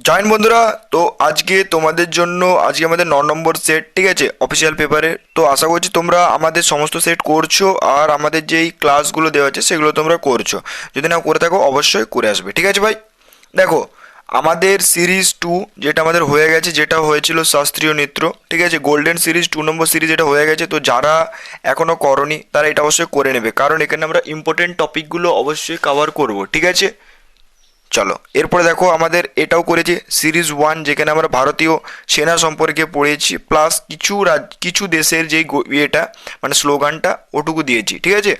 Join বন্ধুরা। তো আজকে তোমাদের জন্য আজকে আমাদের 9 নম্বর সেট, ঠিক আছে, অফিসিয়াল পেপারে। তো আশা করছি তোমরা আমাদের সমস্ত সেট করছো আর আমাদের যেই ক্লাসগুলো দেওয়া আছে সেগুলো তোমরা করছো। যদি না করে থাকো অবশ্যই করে আসবে, ঠিক আছে ভাই। দেখো, আমাদের সিরিজ 2 যেটা আমাদের হয়ে গেছে, যেটা হয়েছিল শাস্ত্রীয় নৃত্য, ঠিক আছে, গোল্ডেন সিরিজ 2 নম্বর সিরিজ এটা হয়ে গেছে। তো যারা এখনও করনি তারা এটা অবশ্যই করে নেবে, কারণ এখানে আমরা ইম্পর্টেন্ট টপিকগুলো অবশ্যই কভার করব, ঠিক আছে। চলো, এরপরে দেখো আমাদের এটাও করেছে সিরিজ 1, যেখানে আমরা ভারতীয় সেনা সম্পর্কে পড়েছি, প্লাস কিছু দেশের যেই ইয়েটা মানে স্লোগানটা ওটুকু দিয়েছি, ঠিক আছে।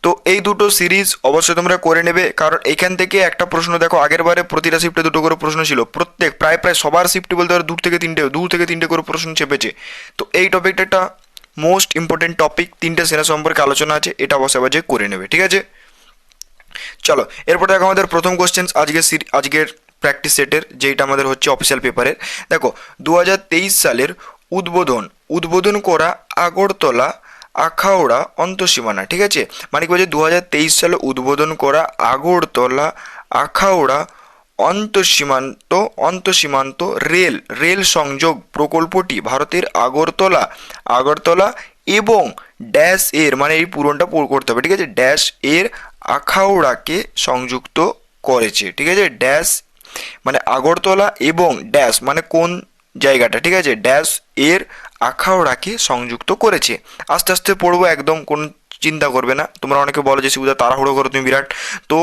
তো এই দুটো সিরিজ অবশ্যই তোমরা করে নেবে, কারণ এখান থেকে একটা প্রশ্ন দেখো, আগের বারে প্রতিটা শিফটে দুটো করে প্রশ্ন ছিল, প্রত্যেক প্রায় সবার শিফটে বলতে পারো দু থেকে তিনটে করে প্রশ্ন চেপেছে। তো এই টপিকটা একটা মোস্ট ইম্পর্টেন্ট টপিক, তিনটে সেনা সম্পর্কে আলোচনা আছে, এটা অবশ্যই আবার যে করে নেবে, ঠিক আছে। চলো, এরপর দেখো আমাদের প্রথম কোশ্চেন আজকের প্র্যাকটিস সেটের, যেটা আমাদের হচ্ছে অফিসিয়াল পেপারের। দেখো, 2023 সালের উদ্বোধন উদ্বোধন করা আগরতলা আখাউড়া অন্তঃসীমানা, ঠিক আছে। মানে কি বলছে, 2023 সালে উদ্বোধন করা আগরতলা আখাউড়া অন্তঃসীমান্ত রেল সংযোগ প্রকল্পটি ভারতের আগরতলা আগরতলা এবং ড্যাশ এর, মানে এই পূরণটা করতে হবে, ঠিক আছে, ড্যাশ এর আখাউড়াকে সংযুক্ত করেছে, ঠিক আছে। ড্যাশ মানে আগরতলা এবং ড্যাশ মানে কোন জায়গাটা, ঠিক আছে, ড্যাশ এর আখাউড়াকে সংযুক্ত করেছে। আস্তে আস্তে পড়বো, একদম কোনো চিন্তা করবে না। তোমরা অনেকে বলো যে সুবিধা তাড়াহুড়ো করো তুমি বিরাট। তো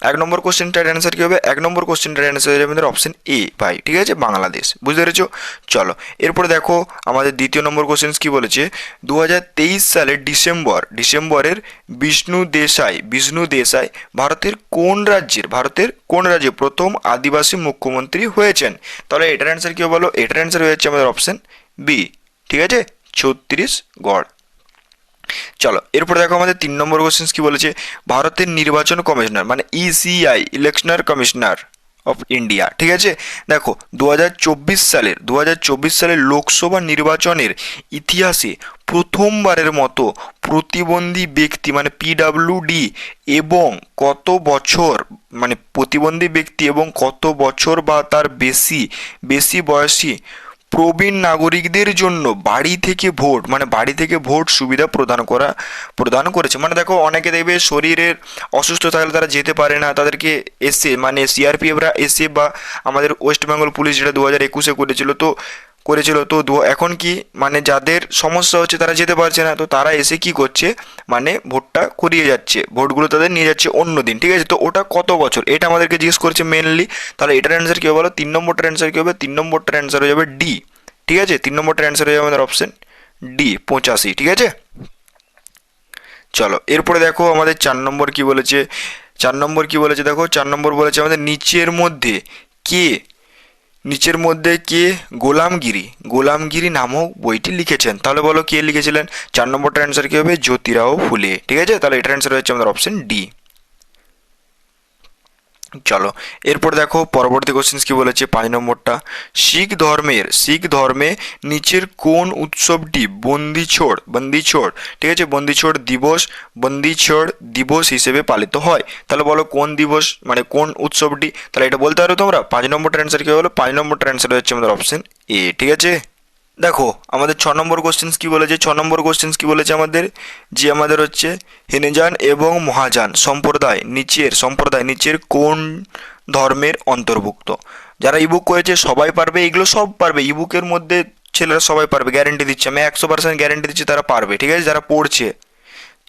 1 নম্বর কোশ্চেনটার অ্যান্সার কী হবে? 1 নম্বর কোশ্চেনটার অ্যান্সার হয়ে যাবে আমাদের অপশন এ ভাই, ঠিক আছে, বাংলাদেশ। বুঝতে পেরেছো? চলো, এরপরে দেখো আমাদের দ্বিতীয় নম্বর কোশ্চেন কী বলেছে। 2023 সালের ডিসেম্বরের বিষ্ণু দেশাই ভারতের কোন রাজ্যে প্রথম আদিবাসী মুখ্যমন্ত্রী হয়েছেন? তাহলে এটার অ্যান্সার কী হবে বলো? এটার অ্যান্সার হয়েছে আমাদের অপশন বি, ঠিক আছে, ছত্তিশগড়। চলো, এরপর দেখো আমাদের 3 নম্বর কোশ্চেন কি বলেছে। ভারতের নির্বাচন কমিশনার মানে ইসিআই, ইলেকশনাল কমিশনার অফ ইন্ডিয়া, ঠিক আছে। দেখো, 2024 সালের লোকসভা নির্বাচনের ইতিহাসে প্রথমবারের মতো প্রতিবন্ধী ব্যক্তি মানে পিডাব্লিউডি এবং কত বছর মানে প্রতিবন্ধী ব্যক্তি এবং কত বছর বা তার বেশি বয়সী প্রবীণ নাগরিকদের জন্য বাড়ি থেকে ভোট সুবিধা প্রদান করেছে। মানে দেখো, অনেকে দেখবে শরীরের অসুস্থ থাকলে তারা যেতে পারে না, তাদেরকে এসে মানে সিআরপিএফরা এসে বা আমাদের ওয়েস্ট বেঙ্গল পুলিশ যেটা 2021-এ করেছিল তো এখন কি মানে যাদের সমস্যা হচ্ছে তারা যেতে পারছে না, তো তারা এসে কি করছে মানে ভোটটা করিয়ে যাচ্ছে, ভোটগুলো তাদের নিয়ে যাচ্ছে অন্য দিন, ঠিক আছে। তো ওটা কত বছর এটা আমাদেরকে জিজ্ঞেস করছে মেনলি। তাহলে এটার অ্যান্সার কী হবে বলো? 3 নম্বরটার অ্যান্সার কী হবে? 3 নম্বরটার অ্যান্সার হয়ে যাবে ডি, ঠিক আছে। 3 নম্বরটার অ্যান্সার হয়ে যাবে আমাদের অপশন ডি, 85, ঠিক আছে। চলো, এরপরে দেখো আমাদের 4 নম্বর কি বলেছে। 4 নম্বর দেখো, 4 নম্বর বলেছে আমাদের কে নিচের মধ্যে গোলামগিরি নামক বইটি লিখেছেন? তাহলে বলো কে লিখেছিলেন? 4 নম্বরটার অ্যান্সার কি হবে? জ্যোতিরাও ফুলে, ঠিক আছে। তাহলে এটার অ্যান্সার হচ্ছে আমাদের অপশন ডি। চলো, এরপর দেখো পরবর্তী কোশ্চেন কি বলেছে। 5 নম্বরটা, শিখ ধর্মে নিচের কোন উৎসবটি বন্দিছোড়, ঠিক আছে, বন্দিছোড় দিবস হিসেবে পালিত হয়? তাহলে বলো কোন দিবস মানে কোন উৎসবটি? তাহলে এটা বলতে পারো তোমরা। 5 নম্বরটার অ্যান্সার কি হলো? 5 নম্বরটার অ্যান্সার হচ্ছে আমাদের অপশন এ, ঠিক আছে। দেখো, আমাদের 6 নম্বর কোশ্চেন কি বলেছে। 6 নম্বর কোশ্চেন কি বলেছে আমাদের, যে আমাদের হচ্ছে হিনজান এবং মহাযান সম্প্রদায় নিচের কোন ধর্মের অন্তর্ভুক্ত? যারা ইবুক করেছে সবাই পারবে, এগুলো সব পারবে ইবুকের মধ্যে, ছেলেরা সবাই পারবে, গ্যারেন্টি দিচ্ছি আমি, 100% গ্যারেন্টি দিচ্ছি তারা পারবে, ঠিক আছে, যারা পড়ছে।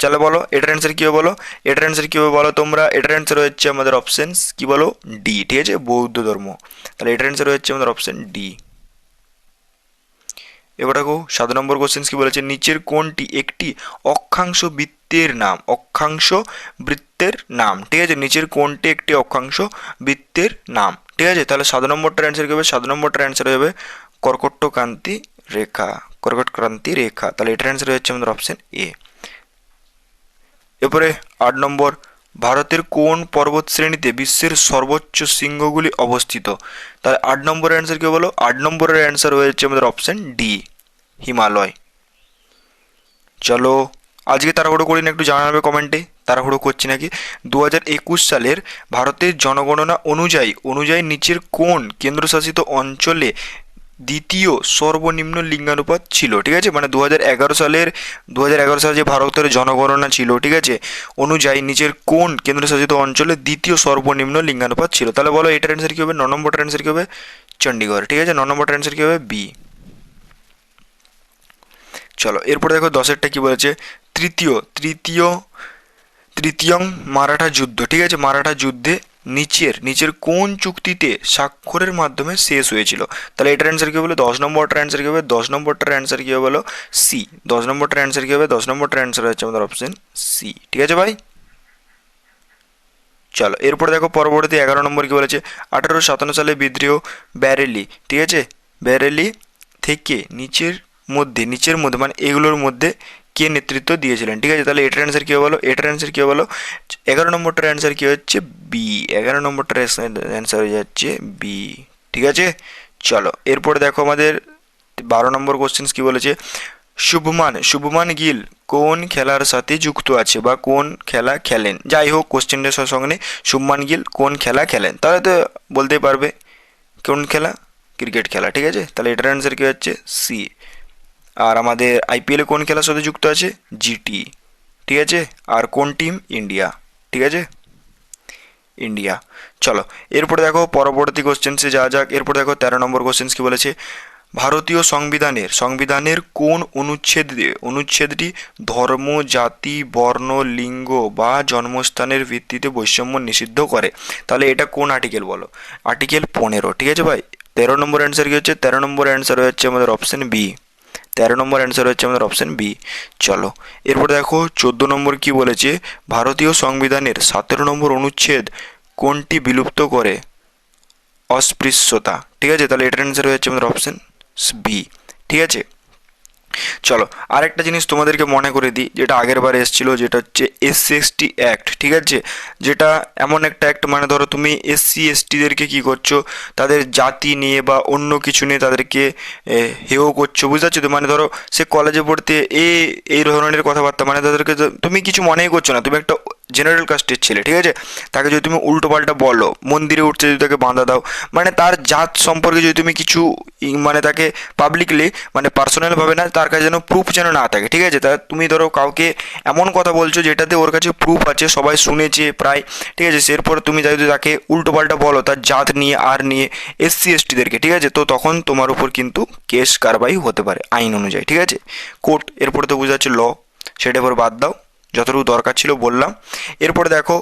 চলো বলো এটার অ্যান্সার কী হবে বলো? এটার অ্যান্সার কী হবে বলো তোমরা? এটার অ্যান্সার হচ্ছে আমাদের অপশানস কি বলো? ডি, ঠিক আছে, বৌদ্ধ ধর্ম। তাহলে এটার অ্যান্সার হচ্ছে আমাদের অপশান ডি। এবার দেখো 7 নম্বর কোশ্চেন কি বলেছে। নিচের কোনটি একটি অক্ষাংশ বৃত্তের নাম, ঠিক আছে, নিচের কোনটি একটি অক্ষাংশ বৃত্তের নাম, ঠিক আছে। তাহলে 7 নম্বরটার অ্যান্সার কি হবে? 7 নম্বরটার অ্যান্সার হবে কর্কটক্রান্তি রেখা। তাহলে এটার অ্যান্সার হচ্ছে আমাদের অপশন এ। এরপরে 8 নম্বর, ভারতের কোন পর্বতশ্রেণীতে বিশ্বের সর্বোচ্চ শৃঙ্গগুলি অবস্থিত? তাহলে 8 নম্বরের অ্যান্সার কি বলো? 8 নম্বরের অ্যান্সার হয়েছে আমাদের অপশন ডি, হিমালয়। চলো, আজকে তাড়াহুড়ো করি না, একটু জানাবে কমেন্টে তাড়াহুড়ো করছি নাকি। 2021 সালের ভারতের জনগণনা অনুযায়ী নিচের কোন কেন্দ্রশাসিত অঞ্চলে দ্বিতীয় সর্বনিম্ন লিঙ্গানুপাত ছিল? ঠিক আছে, মানে 2011 সালে যে ভারতের জনগণনা ছিল, ঠিক আছে, অনুযায়ী নিচের কোন কেন্দ্রশাসিত অঞ্চলে দ্বিতীয় সর্বনিম্ন লিঙ্গানুপাত ছিল? তাহলে বলো এটার অ্যান্সার কী হবে? 9 নম্বরটার অ্যান্সার কী হবে? চণ্ডীগড়। ঠিক আছে, 9 নম্বরটার অ্যান্সার কী হবে? বি। চলো এরপরে দেখো 10এরটা কি বলেছে, তৃতীয়ং মারাঠা যুদ্ধ, ঠিক আছে, মারাঠা যুদ্ধে নিচের কোন চুক্তিতে স্বাক্ষরের মাধ্যমে শেষ হয়েছিল? তাহলে এটার অ্যান্সার কি হবে? 10 নম্বরটার অ্যান্সার কি হবে? 10 নম্বরটার অ্যান্সার কি হবে বলো? সি। 10 নম্বরটার অ্যান্সার কি হবে? 10 নম্বরটার অ্যান্সার হচ্ছে আমাদের অপশন সি। ঠিক আছে ভাই। চলো এরপরে দেখো পরবর্তী 11 নম্বর কি বলেছে, 1857 সালে বিদ্রোহ ব্যারেলি, ঠিক আছে, ব্যারেলি থেকে নিচের মধ্যে মানে এগুলোর মধ্যে কে নেতৃত্ব দিয়েছিলেন? ঠিক আছে, তাহলে এটার অ্যান্সার কী হবে বলো? এটার অ্যান্সার কী হবে বলো? 11 নম্বরটার অ্যান্সার কী হচ্ছে? বি। 11 নম্বরটার অ্যান্সার হয়ে যাচ্ছে বি। ঠিক আছে, চলো এরপরে দেখো আমাদের 12 নম্বর কোশ্চেন্স কি বলেছে, শুভমান গিল কোন খেলার সাথে যুক্ত আছে বা কোন খেলা খেলেন? যাই হোক কোশ্চেনটার সঙ্গে শুভমান গিল কোন খেলা খেলেন, তাহলে তো বলতেই পারবে কোন খেলা? ক্রিকেট খেলা। ঠিক আছে, তাহলে এটার অ্যান্সার কী হচ্ছে? সি। আর আমাদের আইপিএলে কোন খেলার সাথে যুক্ত আছে? জিটি। ঠিক আছে, আর কোন টিম? ইন্ডিয়া। ঠিক আছে, ইন্ডিয়া। চলো এরপরে দেখো পরবর্তী কোশ্চেন্সে যাওয়া যাক। এরপর দেখো 13 নম্বর কোশ্চেন্স কি বলেছে, ভারতীয় সংবিধানের কোন অনুচ্ছেদটি ধর্ম, জাতি, বর্ণ, লিঙ্গ বা জন্মস্থানের ভিত্তিতে বৈষম্য নিষিদ্ধ করে? তাহলে এটা কোন আর্টিকেল বলো? আর্টিকেল 15। ঠিক আছে ভাই। 13 নম্বর অ্যান্সার কি হচ্ছে? 13 নম্বর অ্যান্সার হচ্ছে আমাদের অপশন বি। 13 নম্বর অ্যান্সার হচ্ছে আমাদের অপশন বি। চলো এরপর দেখো 14 নম্বর কি বলেছে, ভারতীয় সংবিধানের 17 নম্বর অনুচ্ছেদ কোনটি বিলুপ্ত করে? অস্পৃশ্যতা। ঠিক আছে, তাহলে এটার অ্যান্সার হচ্ছে আমাদের অপশন বি। ঠিক আছে, চলো আরেকটা জিনিস তোমাদেরকে মনে করে দিই, যেটা আগের বার এসেছিলো, যেটা হচ্ছে SC/ST অ্যাক্ট। ঠিক আছে, যেটা এমন একটা অ্যাক্ট, মানে ধরো তুমি SC/STদেরকে কী করছো, তাদের জাতি নিয়ে বা অন্য কিছু নিয়ে তাদেরকে হেয় করছো, বুঝতে পারছো তো? মানে ধরো সে কলেজে পড়তে এই ধরনের কথাবার্তা, মানে তাদেরকে তুমি কিছু মনেই করছো না, তুমি একটা জেনারেল কাস্টের ছেলে, ঠিক আছে, তাকে যদি তুমি উল্টো পাল্টা বলো, মন্দিরে উঠতে যদি তাকে বাঁধা দাও, মানে তার জাত সম্পর্কে যদি তুমি কিছু মানে তাকে পাবলিকলি মানে পার্সোনালভাবে না, তার কাছে যেন প্রুফ যেন না থাকে। ঠিক আছে, তা তুমি ধরো কাউকে এমন কথা বলছো যেটাতে ওর কাছে প্রুফ আছে, সবাই শুনেছে প্রায়, ঠিক আছে, এরপর তুমি যদি তাকে উল্টো পাল্টা বলো তার জাত নিয়ে আর নিয়ে SC/STদেরকে, ঠিক আছে, তো তখন তোমার উপর কিন্তু কেস কারবাই হতে পারে আইন অনুযায়ী। ঠিক আছে, কোর্ট, এরপরে তো বোঝা যাচ্ছে ল, সেটা এবার বাদ দাও, যতটুকু দরকার ছিল বললাম। এরপরে দেখো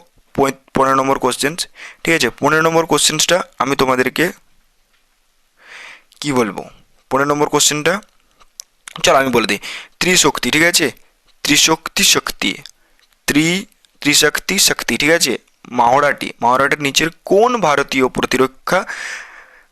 15 নম্বর কোশ্চেন্স। ঠিক আছে, 15 নম্বর কোশ্চেন্সটা আমি তোমাদেরকে কি বলবো, 15 নম্বর কোশ্চেনটা চলো আমি বলে দিই। ত্রিশক্তি, ঠিক আছে, ত্রিশক্তি শক্তি, ঠিক আছে, মাহরাটির নিচের কোন ভারতীয় প্রতিরক্ষা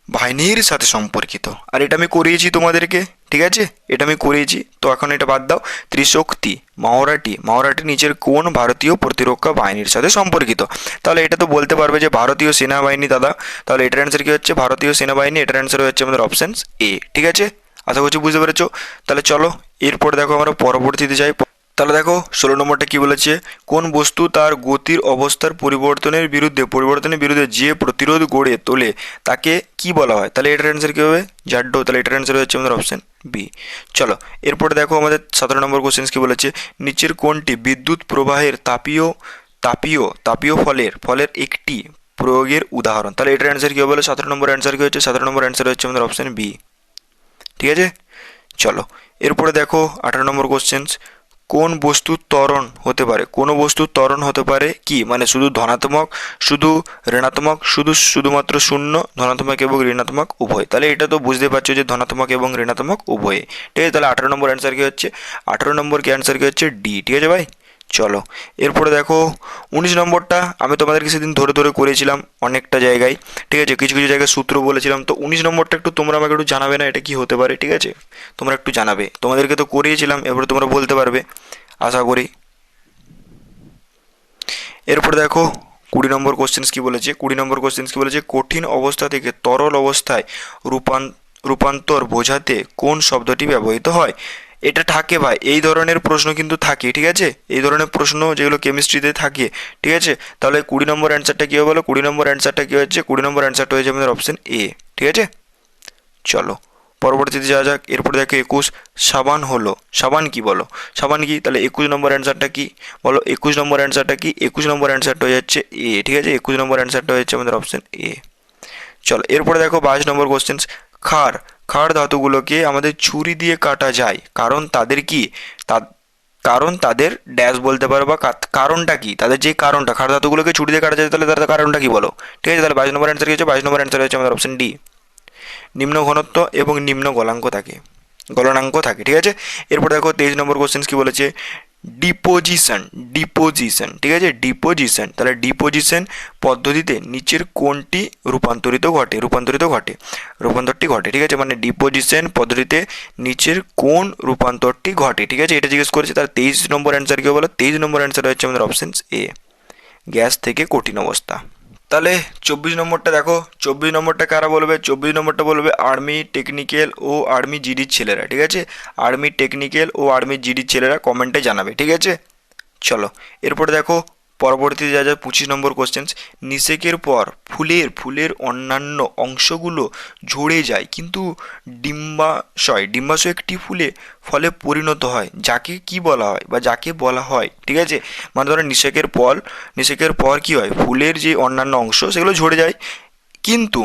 বাহিনীর সাথে সম্পর্কিত? আর এটা আমি করিয়েছি তোমাদেরকে, ঠিক আছে, এটা আমি করিয়েছি, তো এখন এটা বাদ দাও। ত্রিশক্তি মাহরাটি নিচের কোন ভারতীয় প্রতিরক্ষা বাহিনীর সাথে সম্পর্কিত? তাহলে এটা তো বলতে পারবে যে ভারতীয় সেনাবাহিনী দাদা, তাহলে এটার অ্যান্সার কি হচ্ছে? ভারতীয় সেনাবাহিনী। এটার অ্যান্সার হচ্ছে আমাদের অপশান এ। ঠিক আছে, আশা করছি বুঝতে পেরেছো। তাহলে চলো এরপর দেখো আমরা পরবর্তীতে যাই। তাহলে দেখো 16 নম্বরটা কি বলেছে, কোন বস্তু তার গতির অবস্থার পরিবর্তনের বিরুদ্ধে যে প্রতিরোধ গড়ে তোলে তাকে কি বলা হয়? তাহলে এটার অ্যান্সার কী হবে? জাড্ডো। তাহলে এটার অ্যান্সার হচ্ছে আমাদের অপশান বি। চলো এরপরে দেখো আমাদের 17 নম্বর কোশ্চেন কি বলেছে, নিচের কোনটি বিদ্যুৎ প্রবাহের তাপীয় ফলের একটি প্রয়োগের উদাহরণ? তাহলে এটার অ্যান্সার কী হবে বলে? 17 নম্বর অ্যান্সার কী হচ্ছে? 17 নম্বর অ্যান্সার হচ্ছে আমাদের অপশান বি। ঠিক আছে, চলো এরপরে দেখো 18 নম্বর কোশ্চেন্স, কোন বস্তু ত্বরণ হতে পারে কি? মানে শুধু ধনাত্মক, শুধু ঋণাত্মক, শুধুমাত্র শূন্য, ধনাত্মক এবং ঋণাত্মক উভয়। তাহলে এটা তো বুঝতে পারছো যে ধনাত্মক এবং ঋণাত্মক উভয়। ঠিক আছে, তাহলে 18 নম্বর অ্যান্সার কি হচ্ছে? 18 নম্বর কি অ্যান্সার কি হচ্ছে? ডি। ঠিক আছে ভাই, চলো এরপরে দেখো 19 নম্বরটা আমি তোমাদেরকে সেদিন ধরে করেছিলাম অনেকটা জায়গায়। ঠিক আছে, কিছু জায়গায় সূত্র বলেছিলাম, তো 19 নম্বরটা একটু তোমরা আমাকে একটু জানাবে না এটা কি হতে পারে? ঠিক আছে, তোমরা একটু জানাবে, তোমাদেরকে তো করিয়েছিলাম, এবারে তোমরা বলতে পারবে আশা করি। এরপর দেখো 20 নম্বর কোশ্চেন্স কি বলেছে, কঠিন অবস্থা থেকে তরল অবস্থায় রূপান্তর বোঝাতে কোন শব্দটি ব্যবহৃত হয়? এটা থাকে ভাই, এই ধরনের প্রশ্ন কিন্তু থাকে, ঠিক আছে, এই ধরনের প্রশ্ন যেগুলো কেমিস্ট্রিতে থাকে, ঠিক আছে। তাহলে 20 নম্বর অ্যান্সারটা কী হবে বলো, 20 নম্বর অ্যান্সারটা কী হচ্ছে, 20 নম্বর অ্যান্সারটা হয়েছে আমাদের অপশন এ, ঠিক আছে। চলো পরবর্তীতে যাওয়া যাক। এরপর দেখো 21, সাবান হলো, সাবান কি বলো, সাবান কি, তাহলে 21 নম্বর অ্যান্সারটা কি বলো, 21 নম্বর অ্যান্সারটা কি, 21 নম্বর অ্যান্সারটা হয়ে যাচ্ছে এ, ঠিক আছে, 21 নম্বর অ্যান্সারটা হচ্ছে আমাদের অপশন এ। চলো এরপরে দেখো 22 নম্বর কোশ্চেন, ক্ষার, ক্ষার ধাতুগুলোকে আমাদের ছুরি দিয়ে কাটা যায়, কারণ তাদের কি, কারণ তাদের ড্যাশ বলতে পারো বা কারণটা কি, তাদের যে কারণটা, ক্ষার ধাতুগুলোকে ছুরি দিয়ে কাটা যায় তাহলে তার কারণটা কি বলো, ঠিক আছে। তাহলে 22 নম্বর অ্যান্সার কি হচ্ছে, 22 নম্বর অ্যান্সার হচ্ছে আমাদের অপশন ডি, নিম্ন ঘনত্ব এবং নিম্ন গলনাঙ্ক থাকে, গলনাঙ্ক থাকে, ঠিক আছে। এরপর দেখো 23 নম্বর কোশ্চেন কি বলেছে, ডিপোজিশন, ডিপোজিশন, ঠিক আছে, ডিপোজিশন, তাহলে ডিপোজিশন পদ্ধতিতে নিচের কোনটি রূপান্তরিত ঘটে, রূপান্তরিত ঘটে, রূপান্তরটি ঘটে, ঠিক আছে, মানে ডিপোজিশন পদ্ধতিতে নিচের কোন রূপান্তরটি ঘটে, ঠিক আছে, এটা জিজ্ঞেস করেছে। তার 23 নম্বর অ্যান্সার কি বলো, 23 নম্বর অ্যান্সার হচ্ছে আমাদের অপশন এ, গ্যাস থেকে কঠিন অবস্থা। তাহলে 24 নম্বরটা দেখো, 24 নম্বরটা কারা বলবে, 24 নম্বরটা বলবে আর্মি টেকনিক্যাল ও আর্মি জিডির ছেলেরা, ঠিক আছে, আর্মি টেকনিক্যাল ও আর্মি জিডির ছেলেরা কমেন্টে জানাবে, ঠিক আছে। চলো এরপরে দেখো পরবর্তীতে যা যা 25 নম্বর কোশ্চেন, নিষেকের পর ফুলের ফুলের অন্যান্য অংশগুলো ঝরে যায় কিন্তু ডিম্বাশয়, ডিম্বাশয় একটি ফলে পরিণত হয়, যাকে কি বলা হয় বা যাকে বলা হয়, ঠিক আছে। মানে ধরো নিষেকের পর কি হয়, ফুলের যে অন্যান্য অংশ সেগুলো ঝরে যায় কিন্তু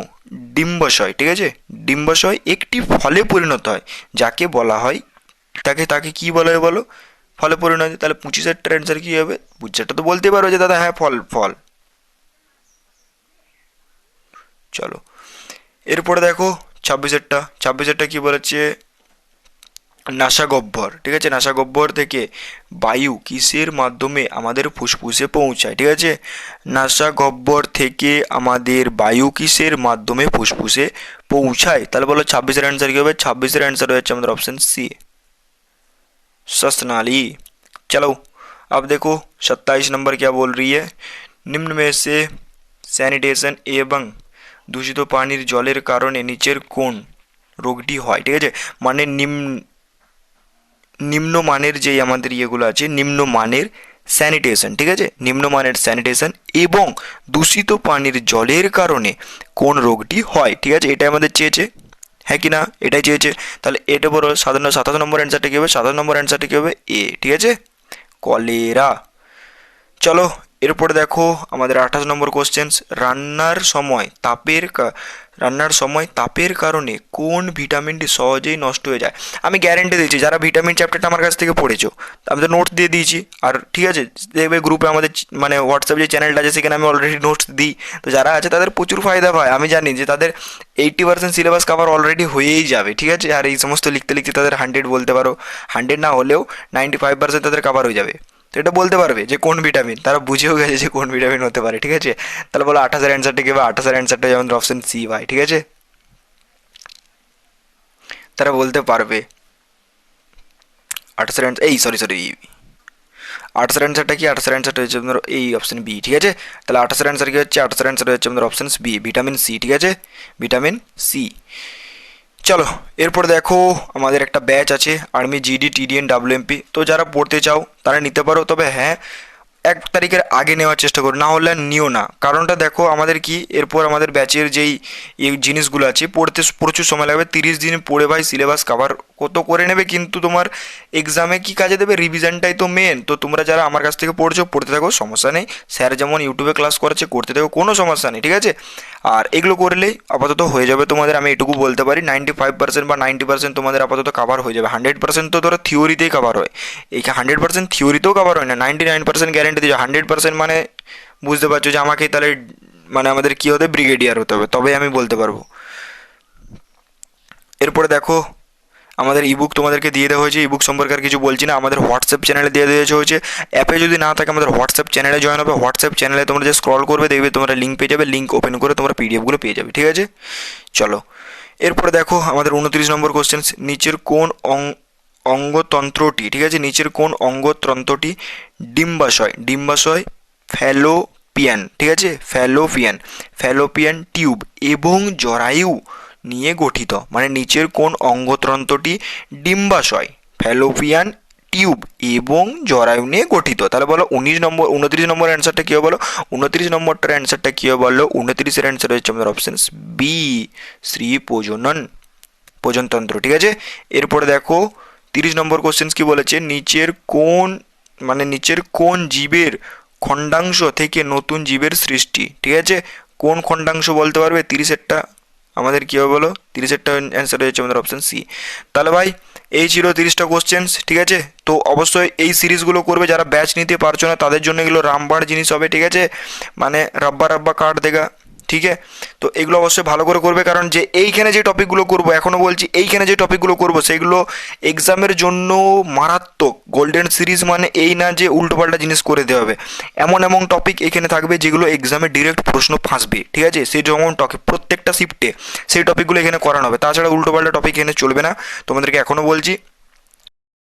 ডিম্বাশয়, ঠিক আছে, ডিম্বাশয় একটি ফলে পরিণত হয়, যাকে বলা হয়, তাকে কি বলা হয় বলো, ফলে পরিণত। তাহলে 25-এরটার অ্যান্সার কী হবে, 25-এরটা তো বলতে পারো যে দাদা হ্যাঁ ফল ফল। চলো এরপরে দেখো 26-এরটা, 26-এরটা কী বলেছে, নাসাগহ্বর, ঠিক আছে, নাসাগহ্বর থেকে বায়ু কিসের মাধ্যমে আমাদের ফুসফুসে পৌঁছায়, ঠিক আছে, নাসাগহ্বর থেকে আমাদের বায়ু কিসের মাধ্যমে ফুসফুসে পৌঁছায়, তাহলে বলো 26-এর অ্যান্সার কী হবে, 26-এর অ্যান্সার হচ্ছে আমাদের অপশন সি, श्वसनाली। चलो अब देखो 27 नंबर क्या बोल रही है, निम्न में से স্যানিটেশন এবং দূষিত পানির জলের কারণে নিচের কোন রোগটি হয়, ঠিক আছে, মানে নিম্নমানের যেই আমাদের ইয়েগুলো আছে, নিম্নমানের স্যানিটেশন, ঠিক আছে, নিম্নমানের স্যানিটেশন এবং দূষিত পানির জলের কারণে কোন রোগটি হয়, ঠিক আছে, এটাই আমাদের চেয়েছে, হ্যাঁ কি না, এটাই চেয়েছে। তাহলে এটা বড় 27 নম্বর অ্যান্সারটা কী হবে, 27 নম্বর অ্যান্সারটা কী হবে এ, ঠিক আছে, কলেরা। চলো এরপরে দেখো আমাদের 28 নম্বর কোশ্চেন্স, রান্নার সময় তাপের কারণে কোন ভিটামিনটি সহজেই নষ্ট হয়ে যায়। আমি গ্যারেন্টি দিচ্ছি যারা ভিটামিন চ্যাপ্টারটা আমার কাছ থেকে পড়েছো, আমি তো নোটস দিয়ে দিয়েছি, আর ঠিক আছে দেখবে গ্রুপে আমাদের মানে হোয়াটসঅ্যাপ যে চ্যানেলটা আছে সেখানে আমি অলরেডি নোটস দিই, তো যারা আছে তাদের প্রচুর ফায়দা পায়, আমি জানি যে তাদের 80% সিলেবাস কভার অলরেডি হয়েই যাবে, ঠিক আছে, আর এই সমস্ত লিখতে লিখতে তাদের 100 বলতে পারো, 100 না হলেও 95% তাদের কভার হয়ে যাবে, তো এটা বলতে পারবে যে কোন ভিটামিন, তারা বুঝেও গেছে যে কোন ভিটামিন হতে পারে, ঠিক আছে। তাহলে বলো 28-এর অ্যান্সারটা কি হবে, 28-এর অ্যান্সারটা যেমন অপশন সি ভাই, ঠিক আছে, তারা বলতে পারবে 28-এর অ্যান্সার, এই সরি 28-এর অ্যান্সারটা কি, 28-এর অ্যান্সারটা হচ্ছে আমাদের এই অপশন বি, ঠিক আছে। তাহলে 28-এর অ্যান্সার কি হচ্ছে, 28-এর অ্যান্সার হচ্ছে আমাদের অপশন বি, ভিটামিন সি, ঠিক আছে, ভিটামিন সি। চলো এরপর দেখো আমাদের একটা ব্যাচ আছে আর্মি জিডি টিডিএন ডাব্লিউএমপি, তো যারা পড়তে চাও তারা নিতে পারো, তবে হ্যাঁ 1 তারিখের আগে নেওয়ার চেষ্টা করো, না হলে নিও না, কারণটা দেখো আমাদের কি এরপর আমাদের ব্যাচের যেই এই জিনিসগুলো আছে পড়তে প্রচুর সময় লাগবে, 30 দিন পড়ে ভাই সিলেবাস কভার কত করে নেবে, কিন্তু তোমার এক্সামে কি কাজে দেবে, রিভিশনটাই তো মেন। তো তোমরা যারা আমার কাছ থেকে পড়ছো পড়তে থাকো, সমস্যা নেই, স্যার যেমন ইউটিউবে ক্লাস করাচ্ছে করতে থাকো, কোনো সমস্যা নেই, ঠিক আছে। আর এগুলো করলেই আপাতত হয়ে যাবে তোমাদের, আমি এটুকু বলতে পারি 95% বা 90% তোমাদের আপাতত কভার হয়ে যাবে, 100% তো ধরো থিওরিতেই কভার হয়, এই 100% থিওরিতেও কভার হয় না, 99% গ্যারেন্টি দিচ্ছে, 100% মানে বুঝতে পারছো যে আমাকে তাহলে মানে আমাদের কী হতে ব্রিগেডিয়ার হতে হবে, তবে আমি বলতে পারবো। এরপরে দেখো আমাদের ইবুক তোমাদেরকে দিয়ে দেওয়া হয়েছে, ইবুক সম্পর্কে আর কিছু বলছি না, আমাদের হোয়াটসঅ্যাপ চ্যানেলে দিয়ে দেওয়া হয়েছে, অ্যাপে যদি না থাকে আমাদের হোয়াটসঅ্যাপ চ্যানেলে জয়েন হবে, হোয়াটসঅ্যাপ চ্যানেলে তোমরা যে স্ক্রল করবে দেখবে তোমরা লিঙ্ক পেয়ে যাবে, লিঙ্ক ওপেন করে তোমরা পিডিএফগুলো পেয়ে যাবে, ঠিক আছে। চলো এরপরে দেখো আমাদের 29 নম্বর কোশ্চেন, নিচের কোন অঙ্গতন্ত্রটি, ঠিক আছে, নিচের কোন অঙ্গতন্ত্রটি ডিম্বাশয় ফ্যালোপিয়ান, ঠিক আছে, ফ্যালোপিয়ান টিউব এবং জরায়ু নিয়ে গঠিত, মানে নিচের কোন অঙ্গতন্ত্রটি ডিম্বাশয়, ফ্যালোপিয়ান টিউব এবং জরায়ু নিয়ে গঠিত। তাহলে বলো 29 নম্বর অ্যান্সারটা কী হবে বলো, 29 নম্বরটার অ্যান্সারটা কী হবে বলো, 29-এর অ্যান্সার হচ্ছে আমাদের অপশান বি, শ্রী প্রজনতন্ত্র। ঠিক আছে, এরপরে দেখো 30 নম্বর কোশ্চেন্স কি বলেছে, নিচের কোন জীবের খণ্ডাংশ থেকে নতুন জীবের সৃষ্টি। ঠিক আছে, কোন খণ্ডাংশ বলতে পারবে, 30-এরটা আমাদের কী হবে বলো, 30-এরটা অ্যান্সার হচ্ছে আমাদের অপশান সি। তাহলে ভাই এই ছিল 30টা কোশ্চেন্স। ঠিক আছে, তো অবশ্যই এই সিরিজগুলো করবে, যারা ব্যাচ নিতে পারছো না তাদের জন্য এগুলো রামবাড় জিনিস হবে। ঠিক আছে, মানে রাব্বা রাব্বা কাট দেগা। ঠিক আছে, তো এগুলো অবশ্যই ভালো করে করবে, কারণ যে এইখানে যে টপিকগুলো করবো, এখনও বলছি এইখানে যে টপিকগুলো করবো সেগুলো এক্সামের জন্য মারাত্মক। গোল্ডেন সিরিজ মানে এই না যে উল্টোপাল্টা জিনিস করে দেওয়া হবে, এমন এমন টপিক এখানে থাকবে যেগুলো এক্সামে ডিরেক্ট প্রশ্ন ফাঁসবে। ঠিক আছে, সেই যেমন টপিক প্রত্যেকটা শিফটে সেই টপিকগুলো এখানে করানো হবে, তাছাড়া উল্টোপাল্টা টপিক এখানে চলবে না। তোমাদেরকে এখনও বলছি